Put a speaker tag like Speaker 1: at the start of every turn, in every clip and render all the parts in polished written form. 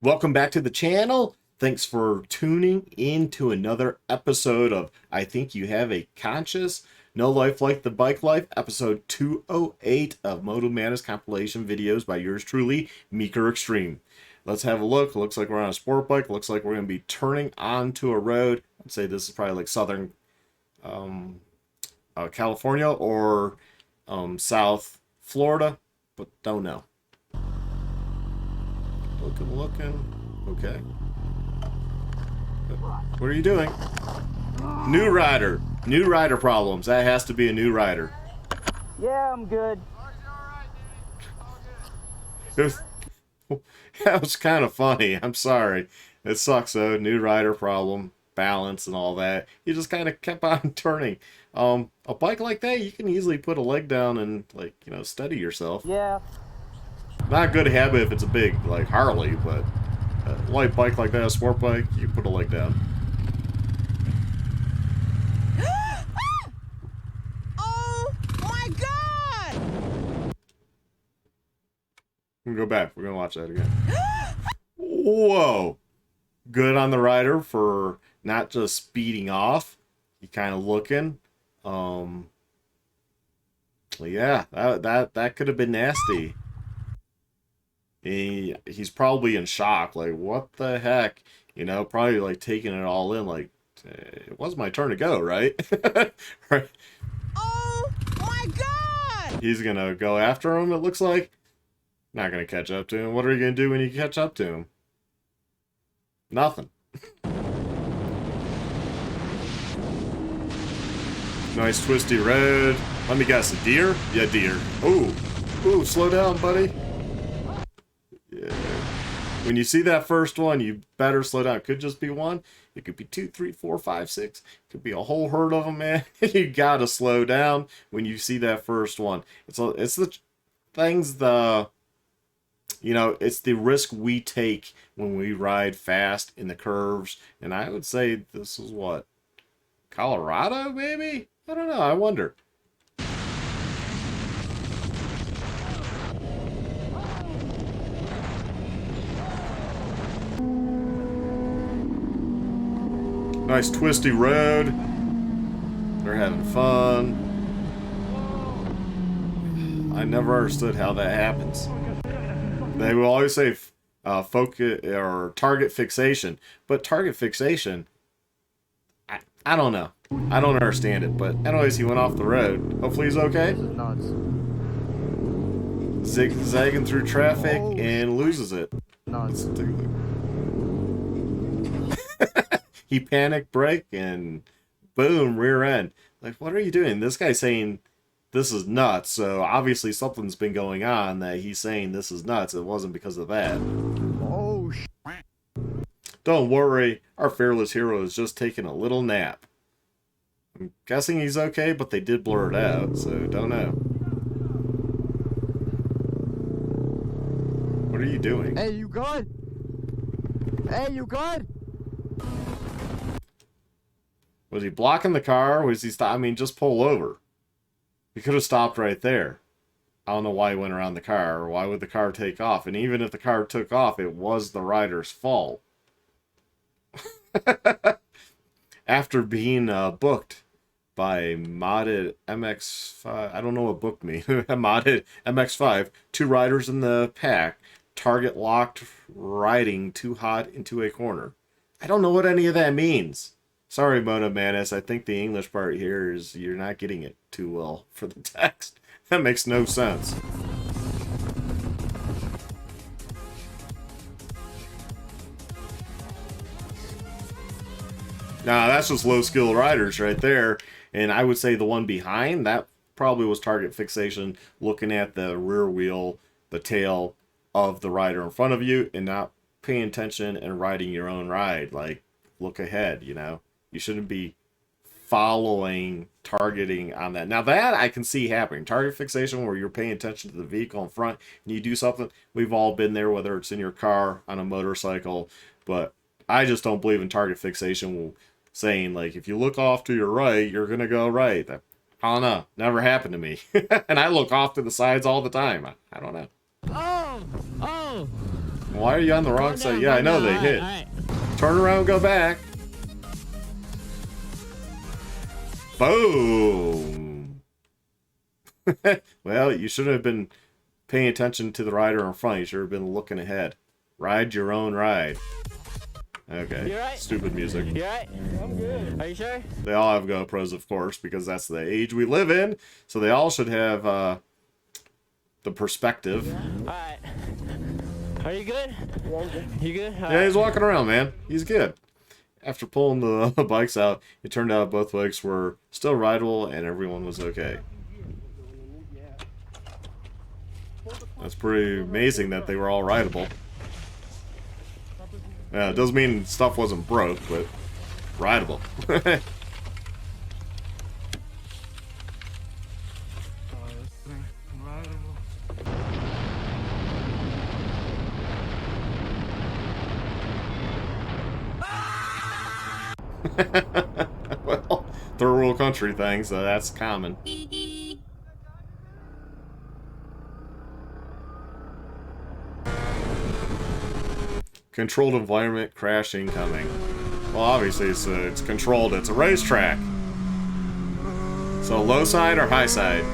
Speaker 1: Welcome back to the channel. Thanks for tuning in to another episode of I Think You Have a Conscious. No Life Like the Bike Life, episode 208 of Moto Madness compilation videos by yours truly, Meeker Extreme. Let's have a look. Looks like we're on a sport bike. Looks like we're going to be turning onto a road. I'd say this is probably like southern California or South Florida, but don't know. Looking. Okay. What are you doing? New rider. New rider problems. That has to be a new rider.
Speaker 2: Yeah, I'm good.
Speaker 1: That was kind of funny. I'm sorry. It sucks though. New rider problem, balance and all that. You just kind of kept on turning. A bike like that, you can easily put a leg down and steady yourself.
Speaker 2: Yeah.
Speaker 1: Not a good habit if it's a big like Harley, but a light bike like that, a sport bike, you put a leg down.
Speaker 3: Oh my god!
Speaker 1: We're gonna go back. We're gonna watch that again. Whoa! Good on the rider for not just speeding off. He kind of looking. Yeah, that could have been nasty. He's probably in shock, like, what the heck? Probably like taking it all in, like, it was my turn to go, right? Right.
Speaker 3: Oh my god!
Speaker 1: He's gonna go after him, it looks like. Not gonna catch up to him. What are you gonna do when you catch up to him? Nothing. Nice twisty road. Let me guess, a deer? Yeah, deer. Ooh, slow down, buddy. Yeah. When you see that first one, you better slow down. It could just be one. It could be 2, 3, 4, 5, 6. It could be a whole herd of them, man. You gotta slow down when you see that first one. It's the things it's the risk we take when we ride fast in the curves. And I would say this is what, Colorado, maybe? I don't know. I wonder. Nice twisty road. They're having fun. I never understood how that happens. They will always say focus or target fixation, but target fixation, I don't know. I don't understand it. But anyways, he went off the road. Hopefully he's okay.
Speaker 2: This is nuts.
Speaker 1: Zigzagging through traffic and loses it.
Speaker 2: Nuts.
Speaker 1: He panic brake and boom, rear end. Like, what are you doing? This guy's saying this is nuts, so obviously something's been going on that he's saying this is nuts. It wasn't because of that.
Speaker 2: Oh,
Speaker 1: Don't worry, our fearless hero is just taking a little nap. I'm guessing he's okay, but they did blur it out, so don't know. What are you doing?
Speaker 2: hey, you good? Hey, you good?
Speaker 1: Was he blocking the car? Was he I mean, just pull over. He could have stopped right there. I don't know why he went around the car, or why would the car take off? And even if the car took off, it was the rider's fault. After being booked by Modded MX5, I don't know what booked me. Modded MX5, 2 riders in the pack, target locked, riding too hot into a corner. I don't know what any of that means. Sorry, Moto Madness. I think the English part here is you're not getting it too well for the text. That makes no sense. Nah, that's just low-skill riders right there. And I would say the one behind, that probably was target fixation, looking at the rear wheel, the tail of the rider in front of you, and not paying attention and riding your own ride. Like, look ahead, You shouldn't be following, targeting on that. Now that I can see happening. Target fixation where you're paying attention to the vehicle in front and you do something. We've all been there, whether it's in your car, on a motorcycle. But I just don't believe in target fixation saying, like, if you look off to your right, you're going to go right. I don't know. Never happened to me. And I look off to the sides all the time. I don't know.
Speaker 2: Oh! Oh!
Speaker 1: Why are you on the wrong side? Yeah, I know they hit.
Speaker 3: Alright.
Speaker 1: Turn around, go back. Boom. Well, you should have been paying attention to the rider in front. You should have been looking ahead. Ride your own ride. Okay.
Speaker 2: You right?
Speaker 1: Stupid music.
Speaker 2: You alright? I'm good. Are you sure?
Speaker 1: They all have GoPros, of course, because that's the age we live in. So they all should have the perspective.
Speaker 2: Alright. Are you good? Yeah, I'm good. You good?
Speaker 1: Yeah, he's walking around, man. He's good. After pulling the bikes out, it turned out both bikes were still rideable and everyone was okay. That's pretty amazing that they were all rideable. Yeah, it doesn't mean stuff wasn't broke, but rideable. Well, third world country thing, so that's common. Controlled environment, crash incoming. Well, obviously it's controlled. It's a racetrack. So low side or high side?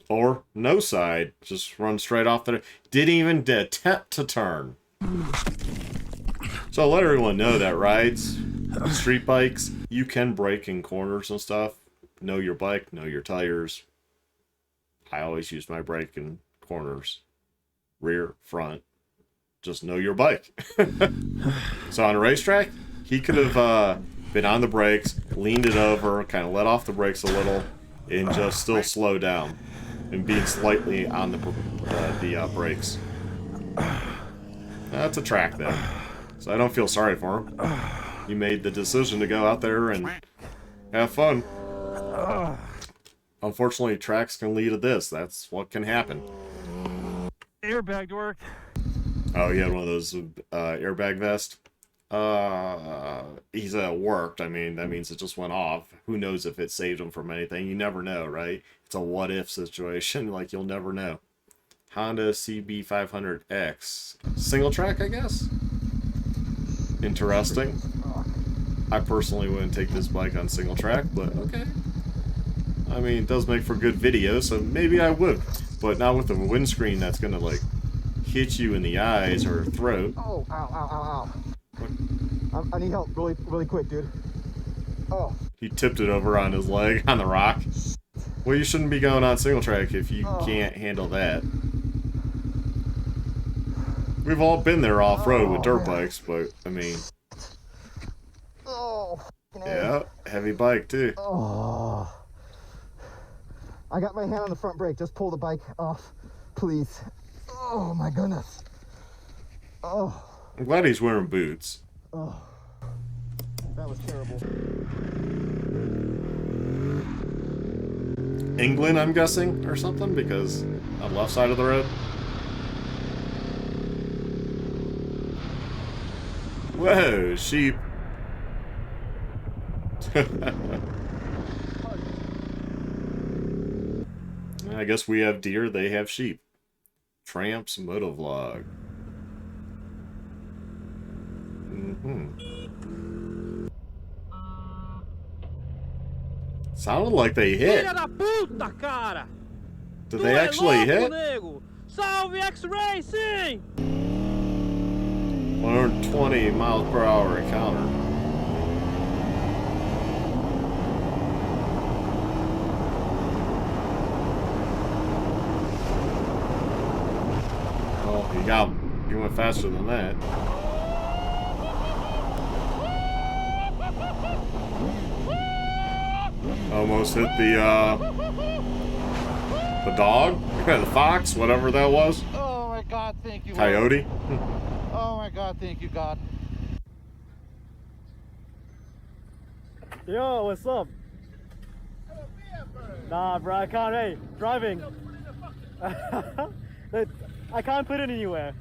Speaker 1: Or no side. Just run straight off there. Didn't even attempt to turn. So I'll let everyone know that rides, street bikes, you can brake in corners and stuff. Know your bike, know your tires. I always use my brake in corners. Rear, front. Just know your bike. So on a racetrack, he could have been on the brakes, leaned it over, kind of let off the brakes a little, and just still slow down. And being slightly on the brakes. That's a track then. So I don't feel sorry for him. You made the decision to go out there and have fun. Unfortunately, tracks can lead to this. That's what can happen.
Speaker 2: Airbag worked.
Speaker 1: Oh, he had one of those airbag vests. He said it worked. I mean, that means it just went off. Who knows if it saved him from anything? You never know, right? It's a what-if situation. Like, you'll never know. Honda CB500X. Single track, I guess? Interesting. I personally wouldn't take this bike on single track, but okay. I mean, it does make for good video, so maybe I would. But not with a windscreen that's gonna, like, hit you in the eyes or throat.
Speaker 2: Oh, ow, ow, ow, ow. I need help really, really quick, dude. Oh.
Speaker 1: He tipped it over on his leg on the rock. Well, you shouldn't be going on single track if you can't handle that. We've all been there off-road with dirt bikes, but, I mean...
Speaker 2: Oh,
Speaker 1: yeah, heavy bike, too.
Speaker 2: Oh. I got my hand on the front brake. Just pull the bike off, please. Oh, my goodness. Oh.
Speaker 1: I'm glad he's wearing boots.
Speaker 2: Oh. That was terrible.
Speaker 1: England, I'm guessing, or something, because on the left side of the road. Whoa, sheep. I guess we have deer, they have sheep. Tramps Moto Vlog. Sounded like they hit.
Speaker 4: Filha da puta, cara!
Speaker 1: Did they actually hit?
Speaker 4: Nego. Salve X-Racing!
Speaker 1: 120 miles per hour encounter. Oh, he went faster than that. Almost hit the dog, the fox, whatever that was.
Speaker 5: Oh my God, thank you.
Speaker 1: Coyote.
Speaker 5: Oh my God, thank you, God.
Speaker 4: Yo, what's up? Nah, bro, I can't. Hey, driving. I can't put it anywhere.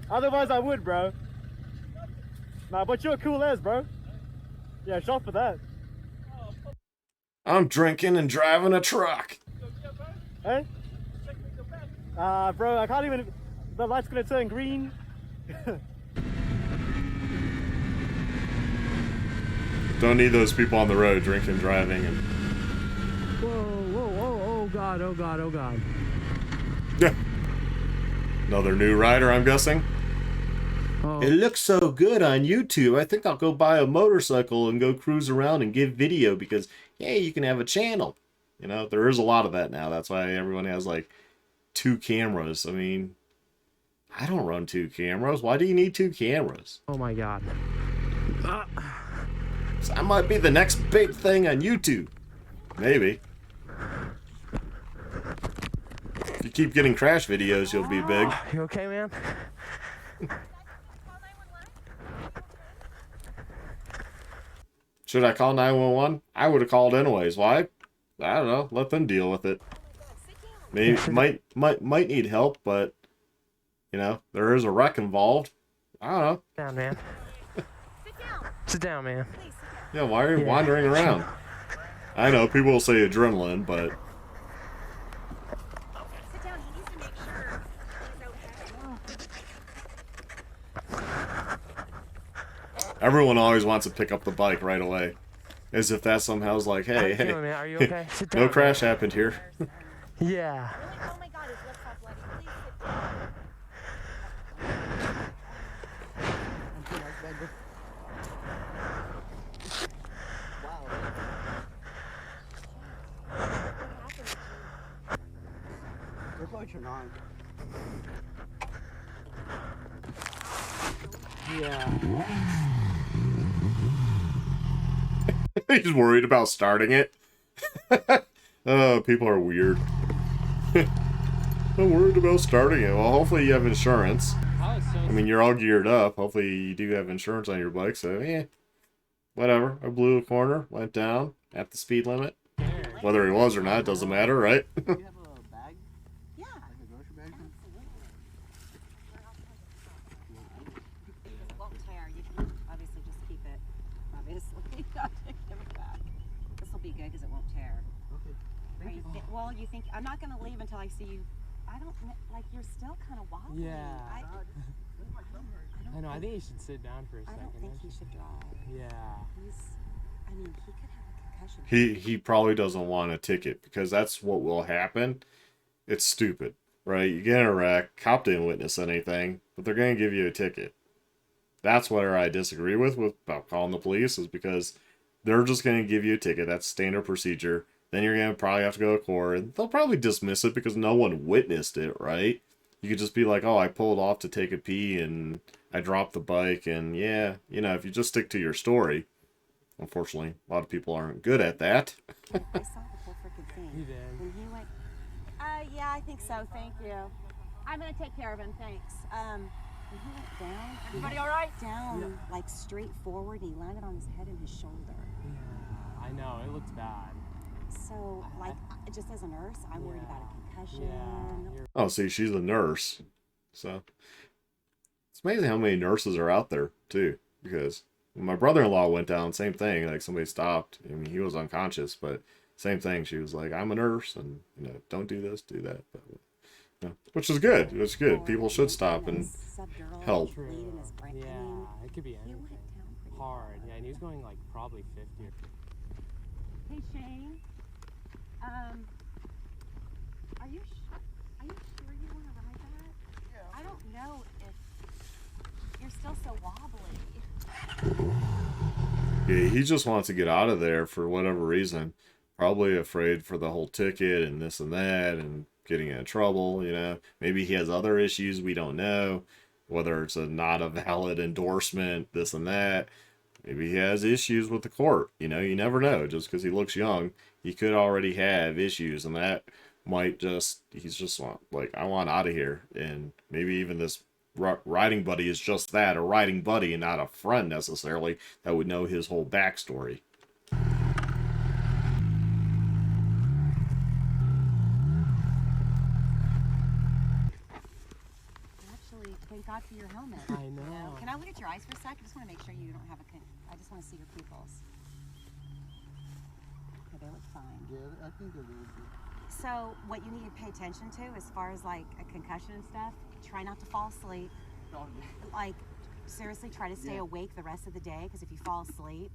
Speaker 4: Otherwise, I would, bro. Nah, but you're cool as, bro. Yeah, shot for that.
Speaker 1: I'm drinking and driving a truck.
Speaker 4: Hey? Bro, I can't even. The light's gonna turn green.
Speaker 1: Don't need those people on the road drinking, driving, and
Speaker 4: Oh god, oh god, oh god.
Speaker 1: yeah. Another new rider, I'm guessing.
Speaker 4: Oh.
Speaker 1: It looks so good on YouTube. I think I'll go buy a motorcycle and go cruise around and give video because, hey, you can have a channel. You know, there is a lot of that now. That's why everyone has like 2 cameras. I mean, I don't run 2 cameras. Why do you need 2 cameras?
Speaker 4: Oh my god.
Speaker 1: So I might be the next big thing on YouTube. Maybe. If you keep getting crash videos, you'll be big.
Speaker 4: You okay, man?
Speaker 1: Should I call 911? I would have called anyways. Why? I don't know. Let them deal with it. Maybe might need help, but you know, there is a wreck involved. I don't know.
Speaker 4: Down, man. Sit down, man.
Speaker 1: Yeah, why are you wandering around? I know people will say adrenaline, but
Speaker 6: Sit down. He needs to make sure he's okay.
Speaker 1: everyone always wants to pick up the bike right away. As if that somehow is like,
Speaker 4: How
Speaker 1: hey,
Speaker 4: you
Speaker 1: hey,
Speaker 4: feeling, man? Are you okay? Sit down.
Speaker 1: no crash happened here.
Speaker 4: Yeah.
Speaker 6: Really? Oh my God, his lips are bloody. Please sit down.
Speaker 2: Your lights are on.
Speaker 4: Yeah.
Speaker 1: He's worried about starting it. Oh, people are weird. I'm worried about starting it. Well, hopefully you have insurance. I mean, you're all geared up. Hopefully you do have insurance on your bike, so yeah. Whatever. I blew a corner, went down at the speed limit. Whether he was or not, doesn't matter, right?
Speaker 2: Do you have a bag?
Speaker 6: Yeah.
Speaker 2: Like a grocery bag?
Speaker 6: It won't tear. You can obviously just keep it. Obviously, not to give it back. This will be good because it won't tear.
Speaker 2: Okay.
Speaker 6: Are you well, you think I'm not gonna leave until I see you. I don't like you're still kind of wobbly.
Speaker 4: Yeah. I know. I
Speaker 6: think-
Speaker 4: think you should sit down for a
Speaker 6: I
Speaker 4: second.
Speaker 6: don't think he should drive.
Speaker 4: Yeah.
Speaker 6: I mean, he could have a concussion.
Speaker 1: He probably doesn't want a ticket because that's what will happen. It's stupid, right? You get in a wreck, cop didn't witness anything, but they're going to give you a ticket. That's where I disagree with about calling the police, is because they're just going to give you a ticket. That's standard procedure. Then you're going to probably have to go to court, and they'll probably dismiss it because no one witnessed it, right? You could just be like, oh, I pulled off to take a pee and I dropped the bike, and yeah, you know, if you just stick to your story. Unfortunately, a lot of people aren't good at that.
Speaker 6: I saw the whole freaking thing.
Speaker 4: You did.
Speaker 6: When he went, yeah, I think so. Thank you. I'm gonna take care of him. Thanks. When he went down,
Speaker 3: Everybody all right?
Speaker 6: down like straight forward, and he landed on his head and his shoulder.
Speaker 4: Yeah. I know. It looked bad.
Speaker 6: So, like, just as a nurse, I'm worried about a concussion.
Speaker 4: Yeah. You're
Speaker 1: Oh, see, she's a nurse. So, it's amazing how many nurses are out there, too. Because when my brother-in-law went down, same thing. Like, somebody stopped. I mean, he was unconscious, but same thing. She was like, I'm a nurse, and, you know, don't do this, do that. But, you know, which is good. It's good. People should stop and help.
Speaker 4: true.
Speaker 6: I
Speaker 4: Yeah.
Speaker 6: mean,
Speaker 4: It could be
Speaker 6: he
Speaker 4: anything.
Speaker 6: went down pretty
Speaker 4: Hard. Yeah. And he was going like probably 50 or
Speaker 6: Hey Shane, are you sure you want to ride that? Yeah. I don't know if you're still so wobbly.
Speaker 1: Yeah, he just wants to get out of there for whatever reason. Probably afraid for the whole ticket and this and that and getting in trouble, you know. Maybe he has other issues we don't know. Whether it's not a valid endorsement, this and that. Maybe he has issues with the court. You know, you never know. Just because he looks young, he could already have issues, and that might he's just like, I want out of here. And maybe even this riding buddy is just that, a riding buddy, and not a friend necessarily that would know his whole backstory.
Speaker 6: Actually, thank God God for your helmet.
Speaker 4: I
Speaker 6: You
Speaker 4: know.
Speaker 6: Can I look at your eyes for a sec? I just want to make sure you don't have I just want to see your pupils. Okay, they look fine.
Speaker 5: Yeah, I think they're really good.
Speaker 6: So what you need to pay attention to as far as like a concussion and stuff, try not to fall asleep. Like, seriously, try to stay awake the rest of the day, because if you fall asleep,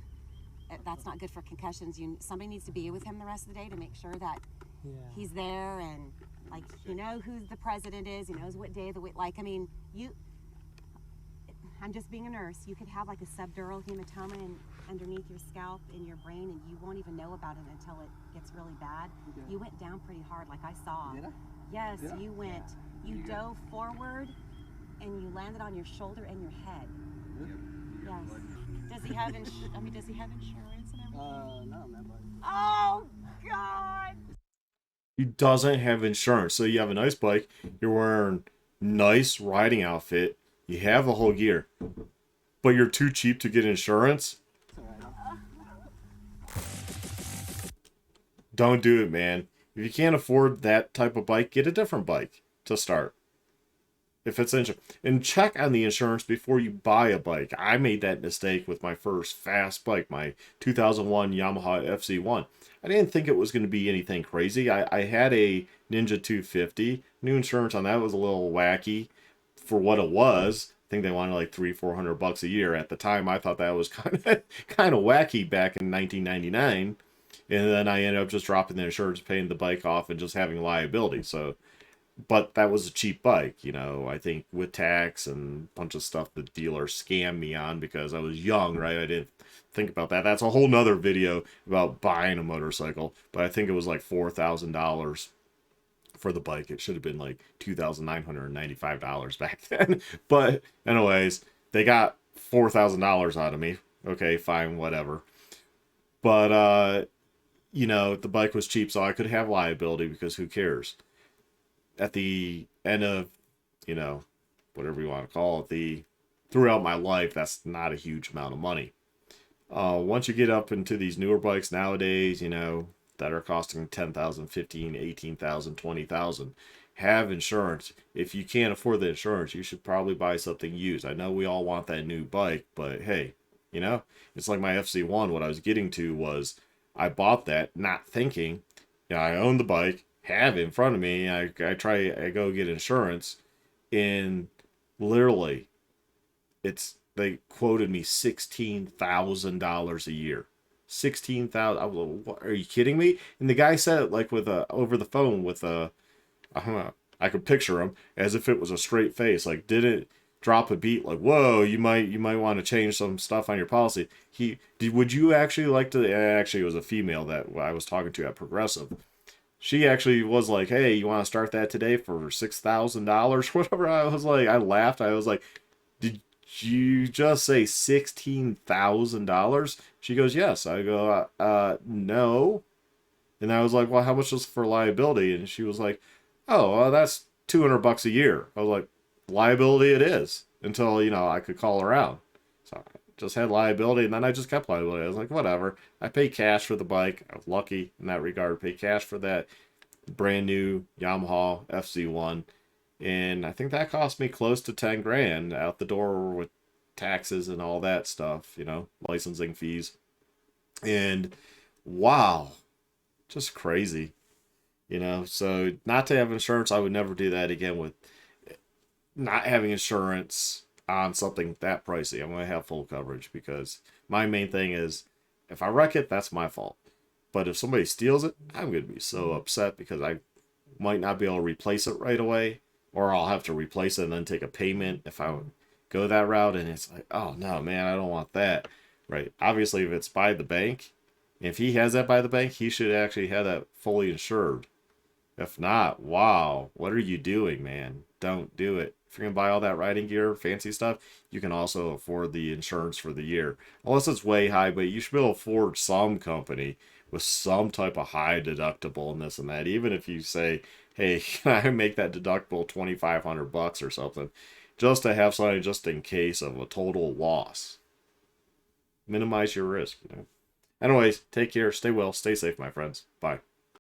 Speaker 6: that's not good for concussions. Somebody needs to be with him the rest of the day to make sure that he's there, and like, you know who the president is, he knows what day of the week. Like, I mean, I'm just being a nurse. You could have like a subdural hematoma underneath your scalp in your brain, and you won't even know about it until it gets really bad. You went down pretty hard, like I saw.
Speaker 5: Did I?
Speaker 6: Yes,
Speaker 5: Yeah.
Speaker 6: you dove forward, and you landed on your shoulder and your head. Yes. Does he have insurance and everything?
Speaker 5: No, man, buddy.
Speaker 6: Oh, God.
Speaker 1: He doesn't have insurance. So you have a nice bike, you're wearing nice riding outfit, you have the whole gear, but you're too cheap to get insurance? Don't do it, man. If you can't afford that type of bike, get a different bike to start. If it's insured. And check on the insurance before you buy a bike. I made that mistake with my first fast bike, my 2001 Yamaha FZ1. I didn't think it was going to be anything crazy. I had a Ninja 250. New insurance on that was a little wacky for what it was. I think they wanted like $300-400 a year. At the time, I thought that was kind of wacky back in 1999. And then I ended up just dropping the insurance, paying the bike off, and just having liability. So, but that was a cheap bike, you know. I think with tax and a bunch of stuff the dealer scammed me on because I was young, right? I didn't think about that. That's a whole nother video about buying a motorcycle. But I think it was like $4,000 for the bike. It should have been like $2,995 back then. But anyways, they got $4,000 out of me. Okay, fine, whatever. But you know, the bike was cheap, so I could have liability, because who cares? At the end of, you know, whatever you want to call it, throughout my life, that's not a huge amount of money. Once you get up into these newer bikes nowadays, you know, that are costing $10,000, $15,000, $18,000, $20,000, have insurance. If you can't afford the insurance, you should probably buy something used. I know we all want that new bike, but hey, you know, it's like my FZ1. What I was getting to was, I bought that not thinking, you know, I own the bike, have it in front of me, I go get insurance, and literally, they quoted me $16,000 a year. $16,000. I was like, what, are you kidding me? And the guy said it like with over the phone with I don't know, I could picture him as if it was a straight face, like didn't drop a beat, like, whoa, you might want to change some stuff on your policy. Would you actually like to? Actually, it was a female that I was talking to at Progressive. She actually was like, hey, you want to start that today for $6,000, whatever. I was like, I laughed. I was like, did you just say $16,000? She goes, yes. I go, no. And I was like, well, how much is for liability? And she was like, oh, well, that's $200 a year. I was like, liability it is, until, you know, I could call her out. So I just had liability, and then I just kept liability. I was like, whatever. I pay cash for the bike. I was lucky in that regard. Pay cash for that brand new Yamaha FZ1, and I think that cost me close to 10 grand out the door with taxes and all that stuff, you know, licensing fees. And wow, just crazy, you know. So not to have insurance, I would never do that again. With not having insurance on something that pricey, I'm going to have full coverage, because my main thing is, if I wreck it, that's my fault. But if somebody steals it, I'm going to be so upset, because I might not be able to replace it right away, or I'll have to replace it and then take a payment if I go that route. And it's like, oh no, man, I don't want that. Right? Obviously, if it's by the bank, if he has that by the bank, he should actually have that fully insured. If not, wow, what are you doing, man? Don't do it. If you're going to buy all that riding gear, fancy stuff, you can also afford the insurance for the year. Unless it's way high, but you should be able to afford some company with some type of high deductible and this and that. Even if you say, hey, can I make that deductible $2,500 or something, just to have something just in case of a total loss. Minimize your risk, you know. Anyways, take care, stay well, stay safe, my friends. Bye.